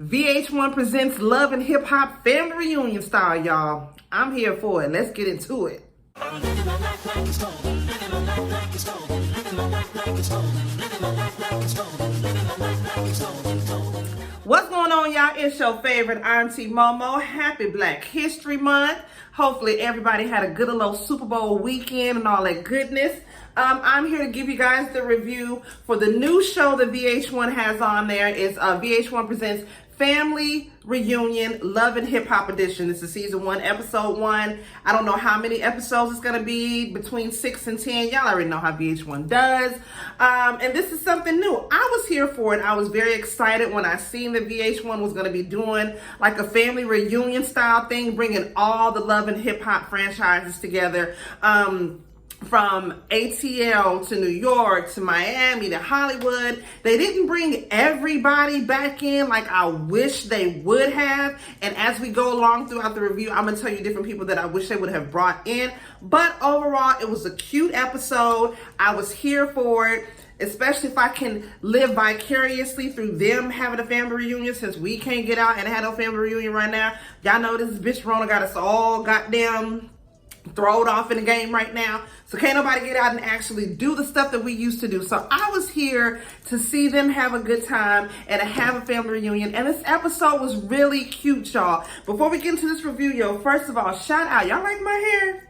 VH1 presents Love and Hip Hop Family Reunion style, y'all. I'm here for it. Let's get into it. What's going on, y'all? It's your favorite Auntie MoMo. Happy Black History Month. Hopefully everybody had a good little Super Bowl weekend and all that goodness. I'm here to give you guys the review for the new show that VH1 has on there. It's VH1 presents Family Reunion Love and Hip Hop Edition. This is season 1, episode 1. I don't know how many episodes it's going to be, between 6 and 10. Y'all already know how VH1 does. And this is something new. I was here for it. I was very excited when I seen that VH1 was going to be doing like a family reunion style thing, bringing all the Love and Hip Hop franchises together. From ATL to New York to Miami to Hollywood. They didn't bring everybody back in like I wish they would have. And as we go along throughout the review, I'm going to tell you different people that I wish they would have brought in. But overall, it was a cute episode. I was here for it, especially if I can live vicariously through them having a family reunion, since we can't get out and have no family reunion right now. Y'all know this bitch Rona got us all goddamn thrown off in the game right now. So can't nobody get out and actually do the stuff that we used to do. So I was here to see them have a good time and to have a family reunion. And this episode was really cute, y'all. Before we get into this review, yo, first of all, shout out. Y'all like my hair?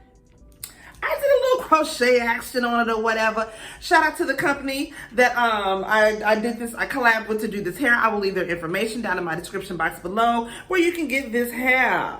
I did a little crochet action on it or whatever. Shout out to the company that I did this, I collabed with to do this hair. I will leave their information down in my description box below where you can get this hair.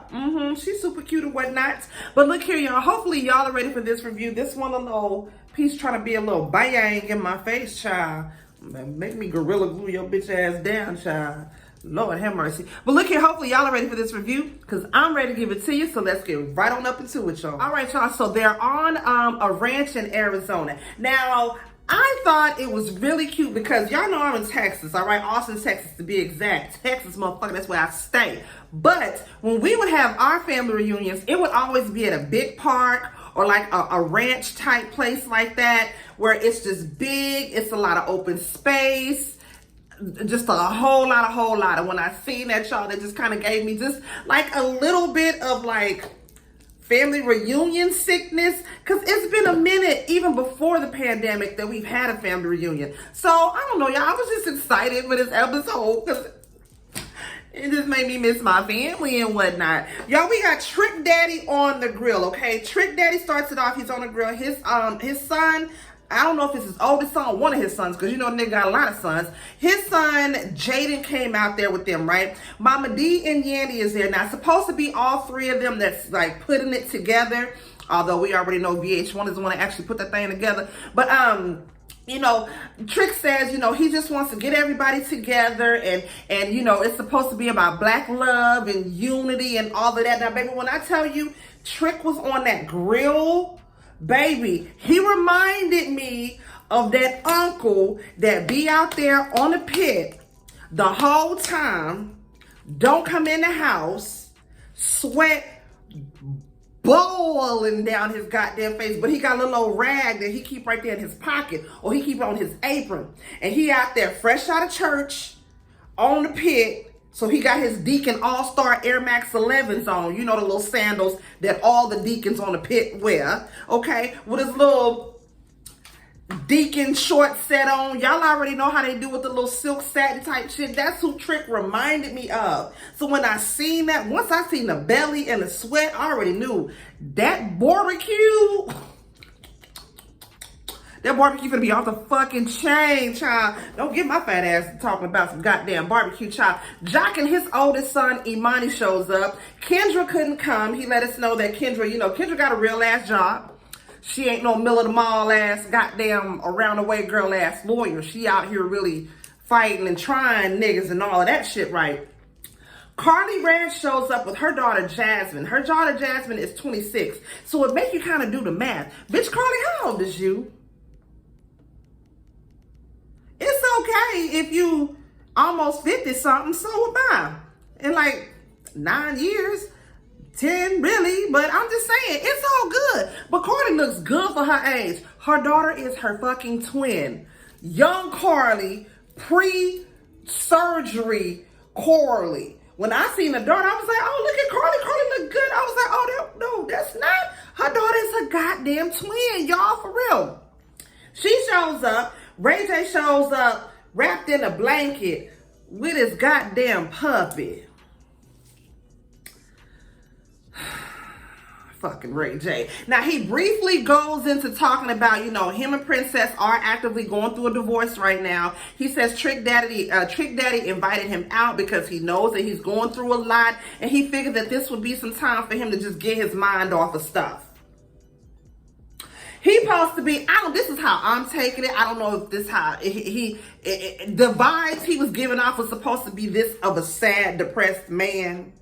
She's super cute and whatnot. But look here, y'all. Hopefully y'all are ready for this review. This one little piece trying to be a little bang in my face, child. Make me gorilla glue your bitch ass down, child. Lord have mercy. But look here, hopefully y'all are ready for this review because I'm ready to give it to you. So let's get right on up into it, y'all. All right, y'all. So they're on a ranch in Arizona. Now, I thought it was really cute because y'all know I'm in Texas, all right? Austin, Texas to be exact. Texas, motherfucker, that's where I stay. But when we would have our family reunions, it would always be at a big park or like a ranch type place like that where it's just big. It's a lot of open space. Just a whole lot of when I seen that, y'all, that just kind of gave me just like a little bit of like family reunion sickness, because it's been a minute even before the pandemic that we've had a family reunion. So I don't know, y'all, I was just excited for this episode because it just made me miss my family and whatnot. Y'all, we got Trick Daddy on the grill, okay? Trick Daddy starts it off. He's on the grill. His son, I don't know if it's his oldest son or one of his sons, because you know the nigga got a lot of sons. His son, Jaden, came out there with them, right? Mama D and Yandy is there. Now, it's supposed to be all three of them that's like putting it together, although we already know VH1 is the one that actually put that thing together. But, you know, Trick says, you know, he just wants to get everybody together and you know, it's supposed to be about black love and unity and all of that. Now, baby, when I tell you Trick was on that grill, baby, he reminded me of that uncle that be out there on the pit the whole time, don't come in the house, sweat boiling down his goddamn face, but he got a little old rag that he keep right there in his pocket, or he keep on his apron, and he out there fresh out of church on the pit. So he got his Deacon All-Star Air Max 11s on, you know, the little sandals that all the deacons on the pit wear, okay, with his little Deacon short set on. Y'all already know how they do with the little silk satin type shit. That's who Trick reminded me of. So when I seen that, once I seen the belly and the sweat, I already knew that barbecue. That barbecue gonna be off the fucking chain, child. Don't get my fat ass talking about some goddamn barbecue, child. Jock and his oldest son, Imani, shows up. Kendra couldn't come. He let us know that Kendra, you know, Kendra got a real ass job. She ain't no middle of the mall ass, goddamn around the way girl ass lawyer. She out here really fighting and trying niggas and all of that shit, right? Carly Ranch shows up with her daughter, Jasmine. Her daughter, Jasmine, is 26. So it make you kind of do the math. Bitch, Carly, how old is you? It's okay if you almost 50 something, so am I. In like 9 years, 10 really, but I'm just saying, it's all good. But Carly looks good for her age. Her daughter is her fucking twin. Young Carly, pre-surgery, Corley. When I seen the daughter, I was like, oh, look at Carly. Carly look good. I was like, oh, no, that's not. Her daughter's a goddamn twin, y'all, for real. She shows up. Ray J shows up wrapped in a blanket with his goddamn puppy. Fucking Ray J. Now, he briefly goes into talking about, you know, him and Princess are actively going through a divorce right now. He says Trick Daddy invited him out because he knows that he's going through a lot, and he figured that this would be some time for him to just get his mind off of stuff. He supposed to be, this is how I'm taking it. I don't know if this how, the vibes he was giving off was supposed to be this of a sad, depressed man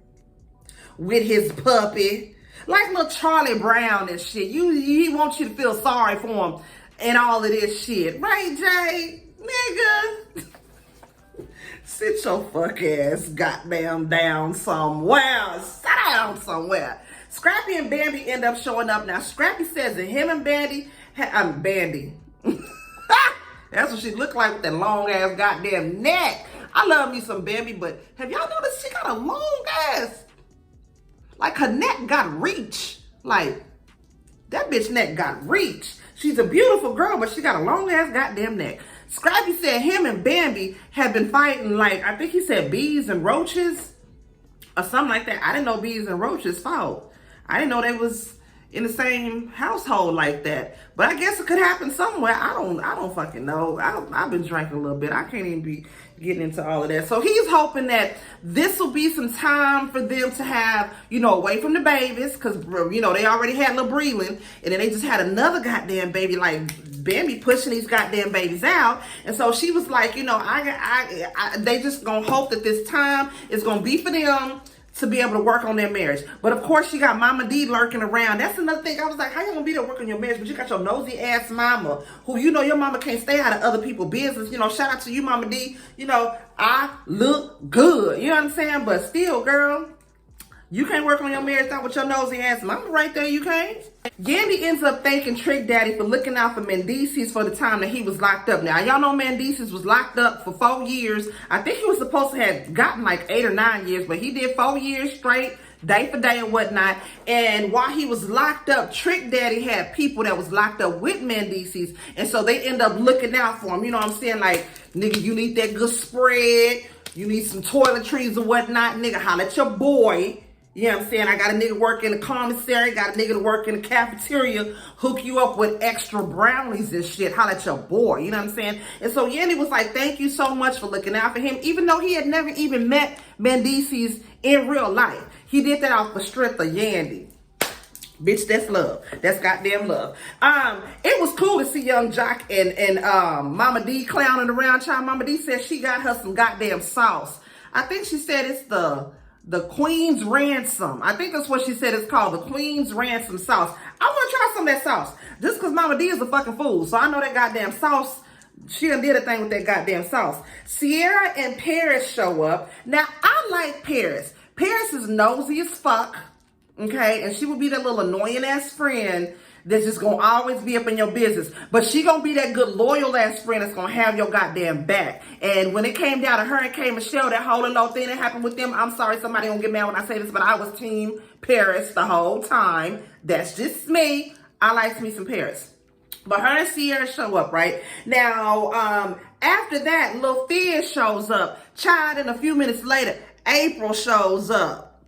with his puppy. Like little Charlie Brown and shit. He wants you to feel sorry for him and all of this shit. Right, Jay? Nigga. Sit your fuck ass goddamn down somewhere. Sit down somewhere. Scrappy and Bambi end up showing up. Now, Scrappy says that him and Brandy, Brandy. That's what she looked like with that long ass goddamn neck. I love me some Bambi, but have y'all noticed she got a long ass? Like, her neck got reach. Like, that bitch neck got reach. She's a beautiful girl, but she got a long ass goddamn neck. Scrappy said him and Bambi have been fighting, like, I think he said bees and roaches or something like that. I didn't know bees and roaches fought. I didn't know they was in the same household like that. But I guess it could happen somewhere. I don't fucking know. I've been drinking a little bit. I can't even be getting into all of that. So he's hoping that this will be some time for them to have, you know, away from the babies, because, you know, they already had little Breland, and then they just had another goddamn baby, like Bambi pushing these goddamn babies out. And so she was like, you know, they just gonna hope that this time is gonna be for them to be able to work on their marriage. But of course, she got Mama D lurking around. That's another thing. I was like, how you gonna be there working on your marriage, but you got your nosy ass mama, who, you know, your mama can't stay out of other people's business. You know, shout out to you, Mama D. You know, I look good. You know what I'm saying? But still, girl, you can't work on your marriage out with your nosy ass mama right there. You can't. Yandy ends up thanking Trick Daddy for looking out for Mendices for the time that he was locked up. Now, y'all know Mendices was locked up for 4 years. I think he was supposed to have gotten like 8 or 9 years, but he did 4 years straight, day for day and whatnot. And while he was locked up, Trick Daddy had people that was locked up with Mendices, and so they end up looking out for him. You know what I'm saying? Like, nigga, you need that good spread. You need some toiletries or whatnot. Nigga, holla at your boy. You know what I'm saying? I got a nigga work in the commissary, got a nigga to work in the cafeteria, hook you up with extra brownies and shit. Holla at your boy, you know what I'm saying? And so Yandy was like, thank you so much for looking out for him, even though he had never even met Mendices in real life. He did that off the strength of Yandy. Bitch, that's love. That's goddamn love. It was cool to see Young Jock and Mama D clowning around. Child, Mama D said she got her some goddamn sauce. I think she said it's the Queen's Ransom. I think that's what she said it's called, the Queen's Ransom sauce. I want to try some of that sauce. Just because Mama D is a fucking fool. So I know that goddamn sauce. She done did a thing with that goddamn sauce. Sierra and Paris show up. Now, I like Paris. Paris is nosy as fuck. Okay? And she would be that little annoying ass friend that's just gonna always be up in your business. But she gonna be that good loyal ass friend that's gonna have your goddamn back. And when it came down to her and K. Michelle, that whole little thing that happened with them, I'm sorry somebody gonna get mad when I say this, but I was team Paris the whole time. That's just me. I like me some Paris. But her and Sierra show up, right? Now, after that, Lil Fizz shows up. Child, and a few minutes later, April shows up.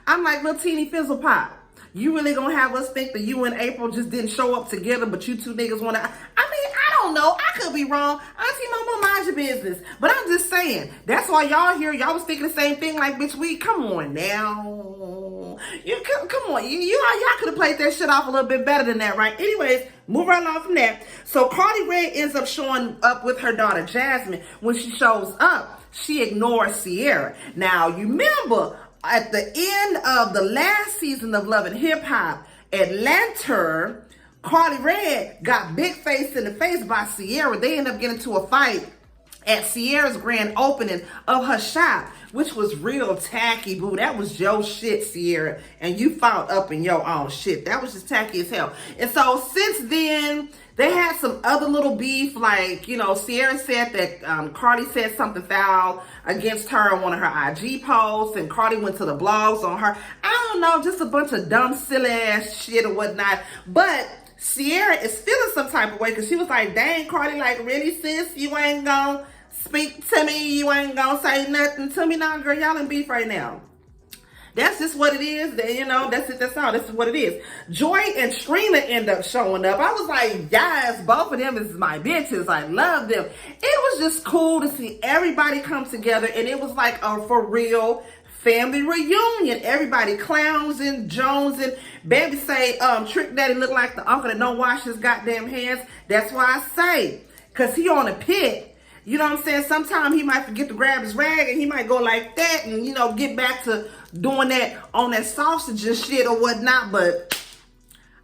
I'm like, little teeny fizzle pop. You really gonna have us think that you and April just didn't show up together, but you two niggas wanna... I mean, I don't know. I could be wrong. Auntie MoMo, mind your business. But I'm just saying, that's why y'all here. Y'all was thinking the same thing. Like, bitch, come on now. Come on. Y'all could have played that shit off a little bit better than that, right? Anyways, move right along from that. So Cardi Ray ends up showing up with her daughter Jasmine. When she shows up, she ignores Sierra. Now, you remember... at the end of the last season of Love and Hip Hop, Atlanta, Cardi Ray got big faced in the face by Sierra. They end up getting into a fight at Sierra's grand opening of her shop, which was real tacky, boo. That was your shit, Sierra. And you fought up in your own shit. That was just tacky as hell. And so since then, They had some other little beef, like, you know, Sierra said that Cardi said something foul against her on one of her IG posts, and Cardi went to the blogs on her. I don't know, just a bunch of dumb, silly ass shit or whatnot. But Sierra is feeling some type of way because she was like, dang, Cardi, like, really, sis? You ain't gonna speak to me? You ain't gonna say nothing to me? Now, girl, y'all in beef right now. That's just what it is. You know, that's it. That's all. This is what it is. Joy and Trina end up showing up. I was like, yes, both of them is my bitches. I love them. It was just cool to see everybody come together, and it was like a for real family reunion. Everybody clowns and Jones and baby say, Trick Daddy look like the uncle that don't wash his goddamn hands. That's why I say, cause he on a pit. You know what I'm saying? Sometimes he might forget to grab his rag and he might go like that and, you know, get back to doing that on that sausage and shit or whatnot. But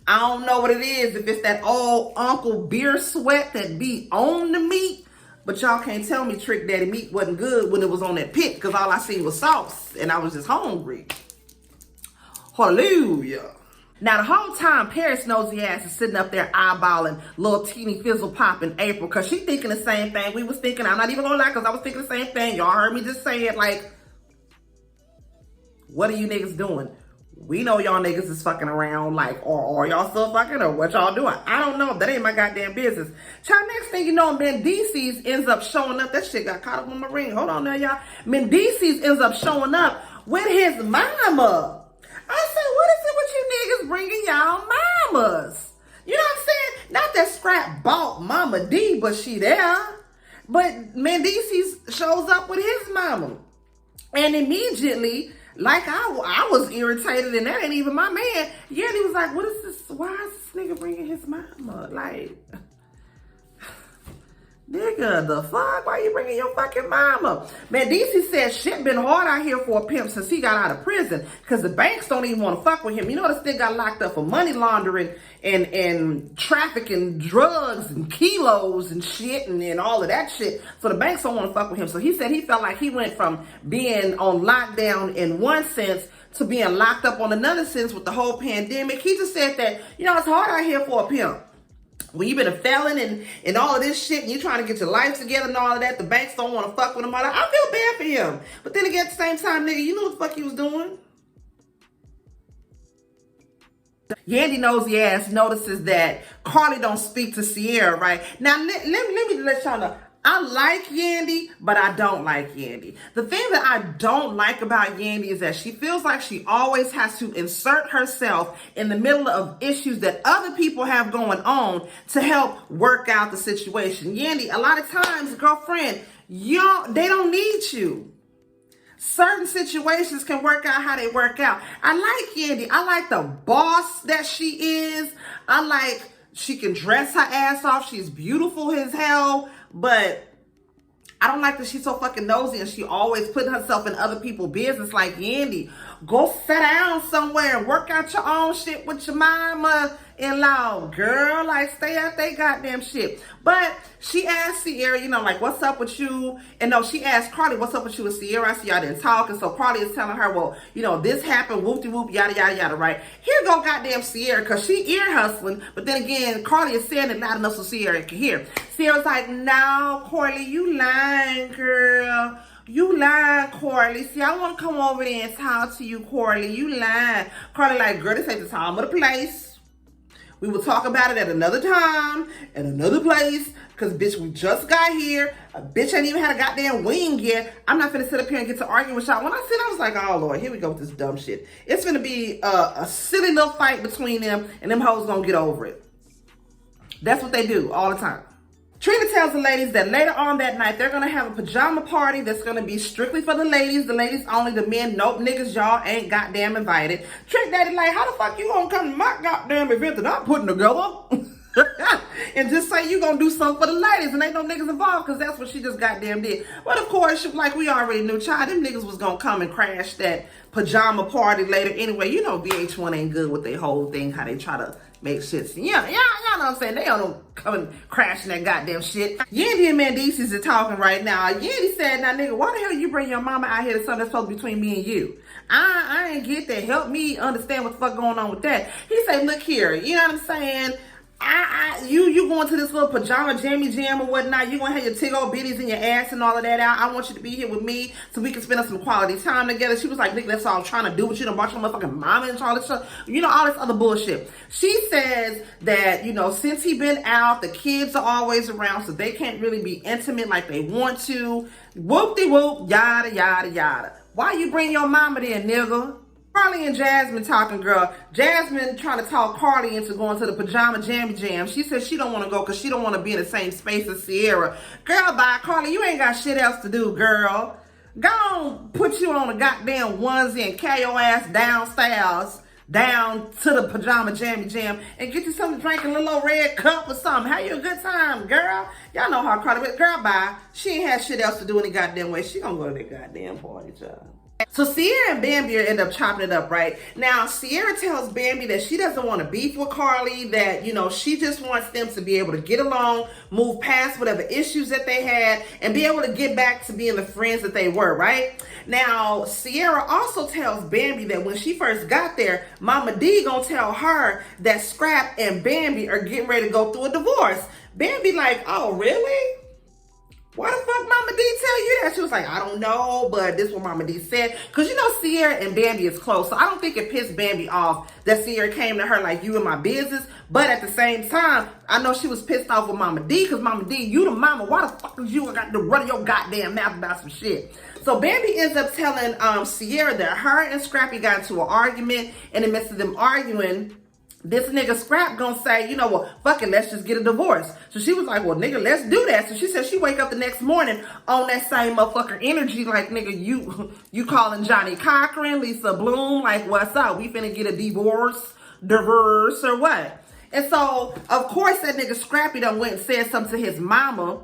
I don't know what it is. If it's that old Uncle Beer Sweat that be on the meat. But y'all can't tell me Trick Daddy meat wasn't good when it was on that pit, because all I seen was sauce and I was just hungry. Hallelujah. Now, the whole time, Paris nosy ass is sitting up there eyeballing little teeny fizzle pop in April, because she thinking the same thing we was thinking. I'm not even gonna lie, because I was thinking the same thing. Y'all heard me just say it, like, what are you niggas doing? We know y'all niggas is fucking around, like, or y'all still fucking, or what y'all doing? I don't know. That ain't my goddamn business. Child, next thing you know, Mendices ends up showing up. That shit got caught up on my ring. Hold on now, y'all. Mendices ends up showing up with his mama. I said, what is it with you niggas bringing y'all mamas? You know what I'm saying? Not that Scrap bought Mama D, but she there. But Mendices shows up with his mama. And immediately, like I was irritated, and that ain't even my man. Yeah, he was like, what is this? Why is this nigga bringing his mama? Like, nigga, the fuck? Why you bringing your fucking mama? Man, DC said shit been hard out here for a pimp since he got out of prison, because the banks don't even want to fuck with him. You know, this nigga got locked up for money laundering and trafficking drugs and kilos and shit and all of that shit. So the banks don't want to fuck with him. So he said he felt like he went from being on lockdown in one sense to being locked up on another sense with the whole pandemic. He just said that, you know, it's hard out here for a pimp. When you've been a felon and all of this shit, and you're trying to get your life together and all of that, the banks don't want to fuck with him. I feel bad for him. But then again, at the same time, nigga, you know what the fuck he was doing? Yandy nosy ass notices that Carly don't speak to Sierra, right? Now, let me let y'all know. I like Yandy, but I don't like Yandy. The thing that I don't like about Yandy is that she feels like she always has to insert herself in the middle of issues that other people have going on to help work out the situation. Yandy, a lot of times, girlfriend, they don't need you. Certain situations can work out how they work out. I like Yandy. I like the boss that she is. I like she can dress her ass off. She's beautiful as hell. But I don't like that she's so fucking nosy and she always putting herself in other people's business. Like, Yandy, go sit down somewhere and work out your own shit with your mama-in-law, girl. Like, stay out they goddamn shit. But she asked Sierra, you know, like, what's up with you? And no, she asked Carly, what's up with you and Sierra? I see y'all didn't talk. And so Carly is telling her, well, you know, this happened, whoop-de-whoop, yada, yada, yada, right? Here go goddamn Sierra, because she ear hustling. But then again, Carly is saying it loud enough so Sierra can hear. Sierra's like, no, Carly, you lying, girl. You lying, Carly. See, I want to come over there and talk to you, Carly. You lying. Carly like, girl, this ain't the time or the place. We will talk about it at another time, at another place, because, bitch, we just got here. A bitch ain't even had a goddamn wing yet. I'm not finna sit up here and get to arguing with y'all. When I said, I was like, oh, Lord, here we go with this dumb shit. It's finna be a silly little fight between them, and them hoes gonna get over it. That's what they do all the time. Trina tells the ladies that later on that night, they're going to have a pajama party that's going to be strictly for the ladies only, the men, nope, niggas, y'all ain't goddamn invited. Trick Daddy like, how the fuck you going to come to my goddamn event that I'm putting together? And just say you going to do something for the ladies and ain't no niggas involved, because that's what she just goddamn did. But of course, like we already knew, child, them niggas was going to come and crash that pajama party later anyway. You know VH1 ain't good with their whole thing, how they try to make shit. Yeah, y'all know what I'm saying? They don't come and crashing that goddamn shit. Yandy and Mendices are talking right now. Yandy said, now nigga, why the hell you bring your mama out here to something that's supposed to be between me and you? I ain't get that. Help me understand what the fuck going on with that. He said, look here, you know what I'm saying? You going to this little pajama jammy jam or whatnot. You gonna have your tiggle bitties in your ass and all of that out. I want you to be here with me so we can spend some quality time together. She was like, nigga, that's all I'm trying to do with you. To watch your motherfucking mama and all this stuff. You know, all this other bullshit. She says that, you know, since he been out, the kids are always around, so they can't really be intimate like they want to. Whoop-de-whoop, yada, yada, yada. Why you bring your mama there, nigga? Carly and Jasmine talking, girl. Jasmine trying to talk Carly into going to the pajama jammy jam. She says she don't want to go because she don't want to be in the same space as Sierra. Girl, bye, Carly. You ain't got shit else to do, girl. Go on, put you on a goddamn onesie and carry your ass downstairs, down to the pajama jammy jam, and get you something to drink in a little red cup or something. Have you a good time, girl. Y'all know how Carly is. Girl, bye. She ain't had shit else to do any goddamn way. She gonna go to that goddamn party, child. So Sierra and Bambi end up chopping it up, right? Now, Sierra tells Bambi that she doesn't want to beef with Carly, that, you know, she just wants them to be able to get along, move past whatever issues that they had, and be able to get back to being the friends that they were, right? Now, Sierra also tells Bambi that when she first got there, Mama D gonna tell her that Scrap and Bambi are getting ready to go through a divorce. Bambi like, oh, really? Why the fuck Mama D tell you that? She was like, I don't know, but this is what Mama D said. Because you know Sierra and Bambi is close. So I don't think it pissed Bambi off that Sierra came to her like, you in my business. But at the same time, I know she was pissed off with Mama D. Because Mama D, you the mama. Why the fuck is you got to run your goddamn mouth about some shit? So Bambi ends up telling Sierra that her and Scrappy got into an argument. In the midst of them arguing, this nigga Scrap gonna say, you know what, fuck it, let's just get a divorce. So she was like, well, nigga, let's do that. So she said she wake up the next morning on that same motherfucker energy, like, nigga, you calling Johnny Cochran, Lisa Bloom, like, what's up? We finna get a divorce or what? And so, of course, that nigga Scrappy done went and said something to his mama.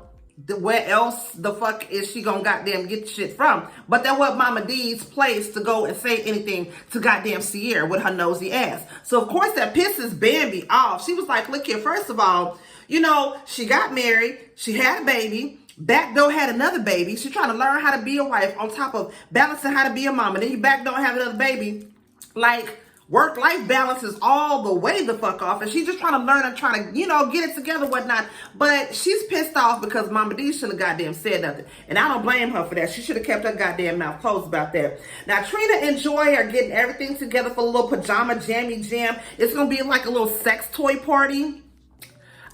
Where else the fuck is she gonna goddamn get shit from? But that was Mama D's place to go and say anything to goddamn Sierra with her nosy ass. So of course that pisses Bambi off. She was like, look here, first of all, you know, she got married, she had a baby, backdoor had another baby. She's trying to learn how to be a wife on top of balancing how to be a mama. Then you backdoor have another baby. Like, work-life balance is all the way the fuck off, and she's just trying to learn and trying to, you know, get it together, whatnot. But she's pissed off because Mama D should have goddamn said nothing, and I don't blame her for that. She should have kept her goddamn mouth closed about that. Now, Trina and Joy are getting everything together for a little pajama jammy jam. It's gonna be like a little sex toy party.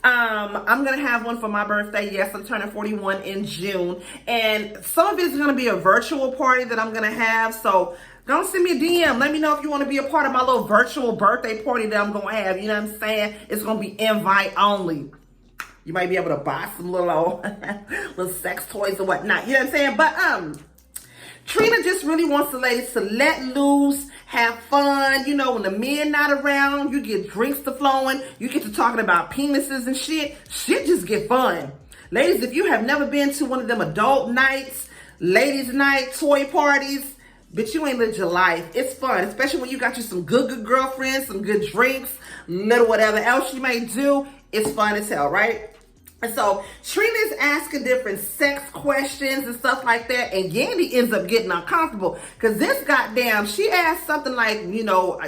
I'm gonna have one for my birthday. Yes, I'm turning 41 in June, and some of it's gonna be a virtual party that I'm gonna have. So don't send me a DM. Let me know if you want to be a part of my little virtual birthday party that I'm gonna have. You know what I'm saying? It's gonna be invite only. You might be able to buy some little little sex toys or whatnot. You know what I'm saying? But Trina just really wants the ladies to let loose, have fun. You know, when the men not around, you get drinks to flowing. You get to talking about penises and shit. Shit just get fun. Ladies, if you have never been to one of them adult nights, ladies night, toy parties, bitch, you ain't lived your life. It's fun, especially when you got you some good girlfriends, some good drinks, little whatever else you may do. It's fun as hell, right? And so Trina's asking different sex questions and stuff like that, and Yandy ends up getting uncomfortable because this goddamn, she asked something like, you know,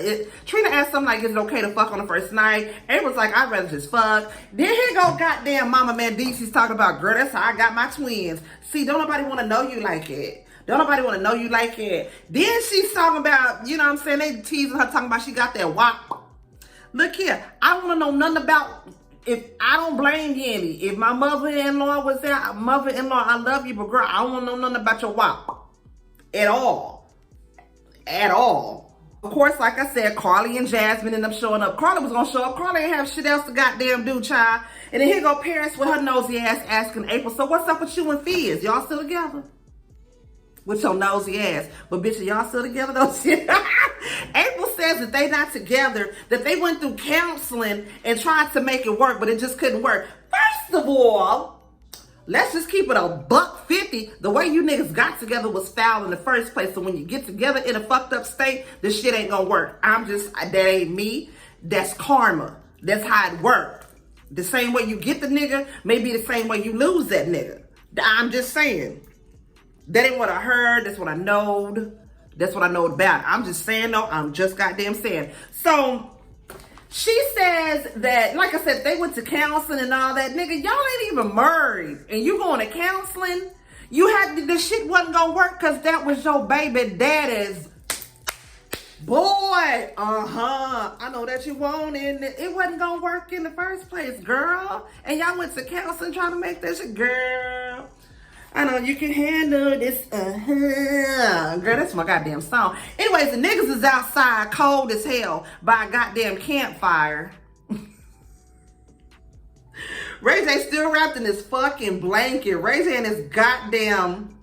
Trina asked something like, is it okay to fuck on the first night? April's like, I'd rather just fuck. Then here go goddamn Mama Mandici's talking about, girl, that's how I got my twins. See, don't nobody want to know you like it. Don't nobody want to know you like it. Then she's talking about, you know what I'm saying, they teasing her talking about she got that wop. Look here, I don't want to know nothing about, if I don't blame Yandy. If my mother-in-law was there, mother-in-law, I love you, but girl, I don't want to know nothing about your wop. At all. At all. Of course, like I said, Carly and Jasmine end up showing up. Carly was going to show up. Carly ain't have shit else to goddamn do, child. And then here go Paris with her nosy ass asking April, so what's up with you and Fizz? Y'all still together? With your nosy ass. But bitch, are y'all still together though? April says that they not together, that they went through counseling and tried to make it work, but it just couldn't work. First of all, let's just keep it a $150. The way you niggas got together was foul in the first place. So when you get together in a fucked up state, this shit ain't gonna work. That ain't me. That's karma. That's how it works. The same way you get the nigga may be the same way you lose that nigga. I'm just saying. That ain't what I heard. That's what I knowed. That's what I know about. I'm just saying, no, I'm just goddamn saying. So She says that, like I said, they went to counseling and all that. Nigga, y'all ain't even married. And you going to counseling? You had, the shit wasn't gonna work because that was your baby daddy's boy. I know that you wanted it. It wasn't gonna work in the first place, girl. And y'all went to counseling trying to make that shit, girl. I know you can handle this. Girl, that's my goddamn song. Anyways, the niggas is outside cold as hell by a goddamn campfire. Ray J still wrapped in his fucking blanket. Ray J and his goddamn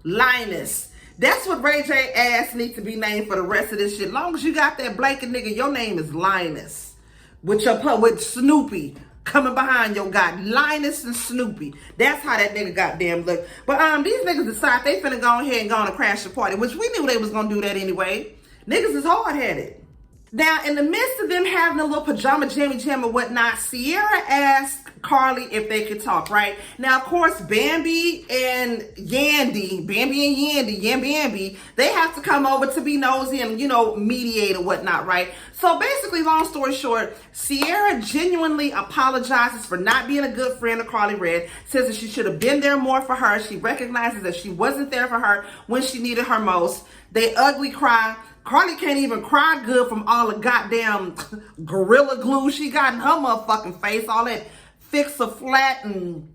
Linus. That's what Ray J ass needs to be named for the rest of this shit. Long as you got that blanket, nigga, your name is Linus. With Snoopy coming behind your god, Linus and Snoopy. That's how that nigga goddamn look. But these niggas decide they finna go ahead and go on and crash the party, which we knew they was gonna do that anyway. Niggas is hard-headed. Now, in the midst of them having a little pajama jammy jam and whatnot, Sierra asked Carly if they could talk, right? Now, of course, Bambi and Yandy, they have to come over to be nosy and, you know, mediate and whatnot, right? So basically, long story short, Sierra genuinely apologizes for not being a good friend of Carly Red, says that she should have been there more for her. She recognizes that she wasn't there for her when she needed her most. They ugly cry. Carly can't even cry good from all the goddamn Gorilla Glue she got in her motherfucking face. All that Fix-A-Flat and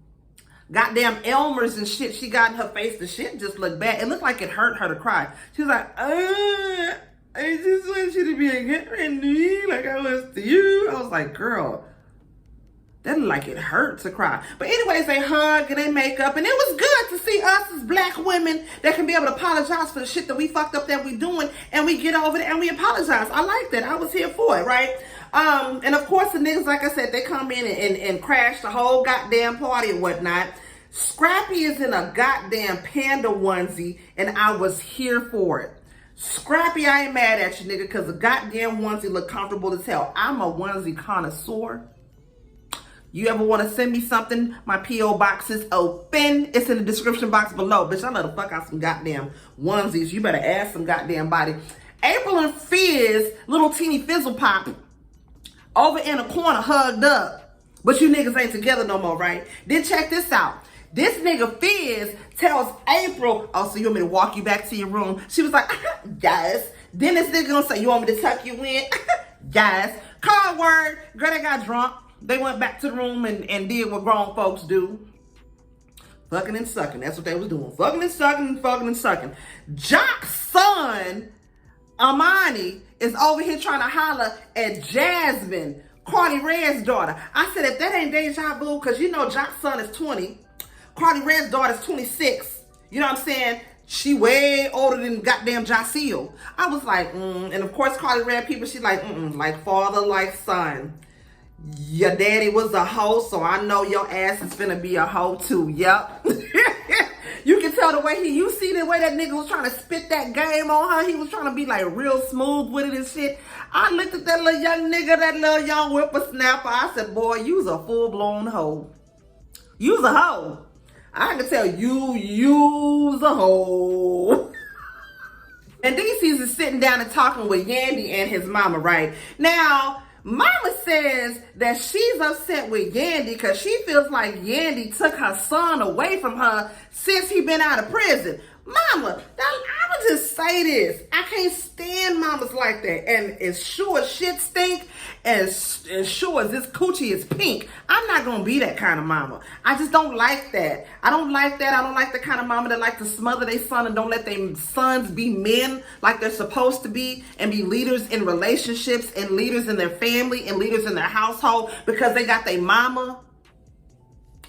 goddamn Elmer's and shit she got in her face. The shit just looked bad. It looked like it hurt her to cry. She was like, I just want you to be a good friend to me like I was to you. I was like, girl, that looked like it hurt to cry. But anyways, they hug and they make up. And it was good to see us as black women that can be able to apologize for the shit that we fucked up that we doing. And we get over it and we apologize. I like that. I was here for it, right? And of course, the niggas, like I said, they come in and crash the whole goddamn party and whatnot. Scrappy is in a goddamn panda onesie. And I was here for it. Scrappy, I ain't mad at you, nigga, because the goddamn onesie look comfortable as hell. I'm a onesie connoisseur. You ever want to send me something? My P.O. box is open. It's in the description box below. Bitch, I love to fuck out some goddamn onesies. You better ask some goddamn body. April and Fizz, little teeny fizzle pop, over in a corner hugged up. But you niggas ain't together no more, right? Then check this out. This nigga Fizz tells April, oh, so you want me to walk you back to your room? She was like, yes. Then this nigga gonna say, you want me to tuck you in? Yes. Call word. Girl, they got drunk. They went back to the room and did what grown folks do. Fucking and sucking. That's what they was doing. Fucking and sucking and fucking and sucking. Jock's son, Amani, is over here trying to holler at Jasmine, Carly Red's daughter. I said, if that ain't deja vu, because you know Jock's son is 20. Carly Red's daughter is 26. You know what I'm saying? She way older than goddamn Jaceel. I was like, And of course, Carly Red people, she like, like father, like son. Your daddy was a hoe, so I know your ass is finna be a hoe too. Yep. You can tell the way you see the way that nigga was trying to spit that game on her. He was trying to be like real smooth with it and shit. I looked at that little young nigga, that little young whippersnapper. I said, boy, you's a full-blown hoe. You's a hoe. I can tell you's a hoe. And DC's is sitting down and talking with Yandy and his mama, right? Now, Mama says that she's upset with Yandy because she feels like Yandy took her son away from her since he been out of prison. Mama, I'ma just say this. I can't stand mamas like that. And as sure as shit stink, as sure as this coochie is pink, I'm not gonna be that kind of mama. I just don't like that. I don't like that. I don't like the kind of mama that like to smother their son and don't let their sons be men like they're supposed to be and be leaders in relationships and leaders in their family and leaders in their household because they got their mama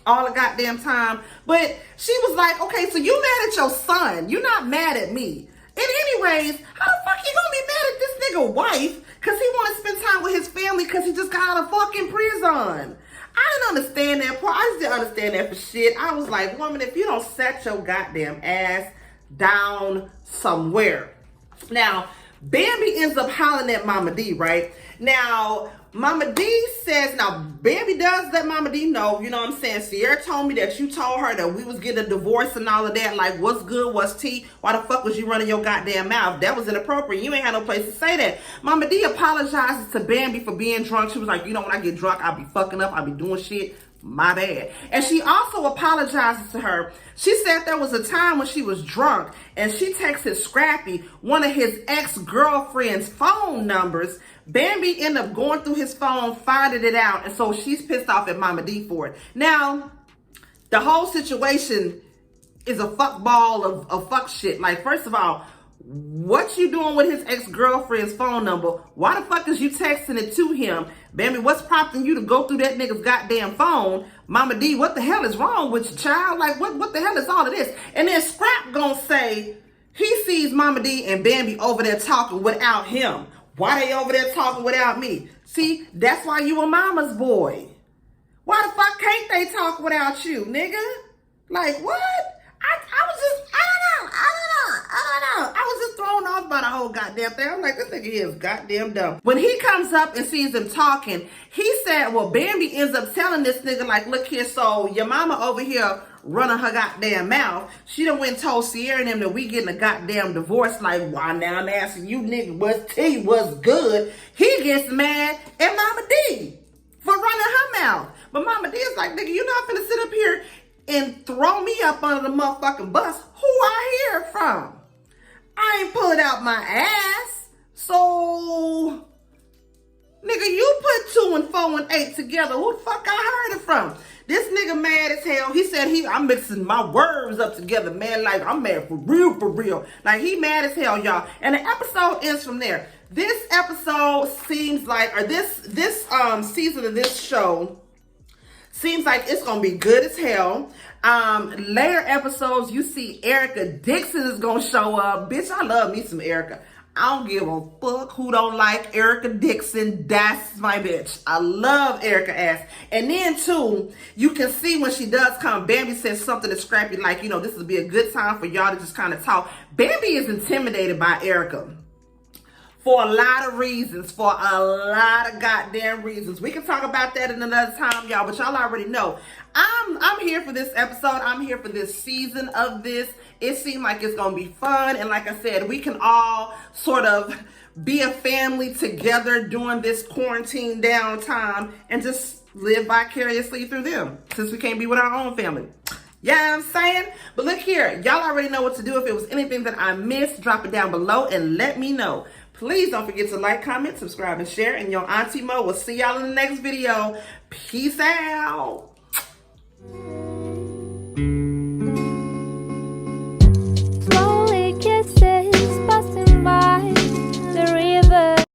all the goddamn time. But she was like, okay, so you mad at your son. You're not mad at me. And anyways, how the fuck you gonna be mad at this nigga wife because he want to spend time with his family because he just got out of fucking prison? I didn't understand that part. I just didn't understand that for shit. I was like, woman, if you don't set your goddamn ass down somewhere. Now, Bambi ends up hollering at Mama D, right? Now, Mama D says, now Bambi does let Mama D know, you know what I'm saying? Sierra told me that you told her that we was getting a divorce and all of that. Like, what's good, what's tea? Why the fuck was you running your goddamn mouth? That was inappropriate. You ain't had no place to say that. Mama D apologizes to Bambi for being drunk. She was like, you know, when I get drunk, I'll be fucking up. I'll be doing shit. My bad. And she also apologizes to her. She said there was a time when she was drunk and she texted Scrappy one of his ex-girlfriend's phone numbers. Bambi ended up going through his phone, finding it out, and so she's pissed off at Mama D for it. Now, the whole situation is a fuck ball of fuck shit. Like, first of all, what you doing with his ex-girlfriend's phone number? Why the fuck is you texting it to him? Bambi, what's prompting you to go through that nigga's goddamn phone? Mama D, what the hell is wrong with your child? Like, what the hell is all of this? And then Scrap gonna say he sees Mama D and Bambi over there talking without him. Why they over there talking without me? See, that's why you a mama's boy. Why the fuck can't they talk without you, nigga? Like, what? I was just, I don't know. I was just thrown off by the whole goddamn thing. I'm like, this nigga is goddamn dumb. When he comes up and sees them talking, he said, well, Bambi ends up telling this nigga, like, look here, so your mama over here running her goddamn mouth. She done went and told Sierra and them that we getting a goddamn divorce. Like, why now I'm asking you, nigga, what's tea, what's good? He gets mad at Mama D for running her mouth. But Mama D is like, nigga, you not finna sit up here and throw me up under the motherfucking bus. Who I hear from? I ain't pulling out my ass. So, nigga, you put 2 and 4 and 8 together. Who the fuck I heard it from? This nigga mad as hell. He said I'm mixing my words up together, man. Like, I'm mad for real, for real. Like, he mad as hell, y'all. And the episode ends from there. This episode seems like, or this season of this show seems like it's gonna be good as hell. Later episodes, you see Erica Dixon is gonna show up. Bitch, I love me some Erica. I don't give a fuck who don't like Erica Dixon. That's my bitch. I love Erica ass. And then too, you can see when she does come, Bambi says something to Scrappy like, you know, this would be a good time for y'all to just kind of talk. Bambi is intimidated by Erica. For a lot of reasons, for a lot of goddamn reasons. We can talk about that in another time, y'all, but y'all already know. I'm here for this episode. I'm here for this season of this. It seemed like it's going to be fun. And like I said, we can all sort of be a family together during this quarantine downtime and just live vicariously through them since we can't be with our own family. Yeah, I'm saying? But look here, y'all already know what to do. If it was anything that I missed, drop it down below and let me know. Please don't forget to like, comment, subscribe, and share. And your Auntie Mo will see y'all in the next video. Peace out.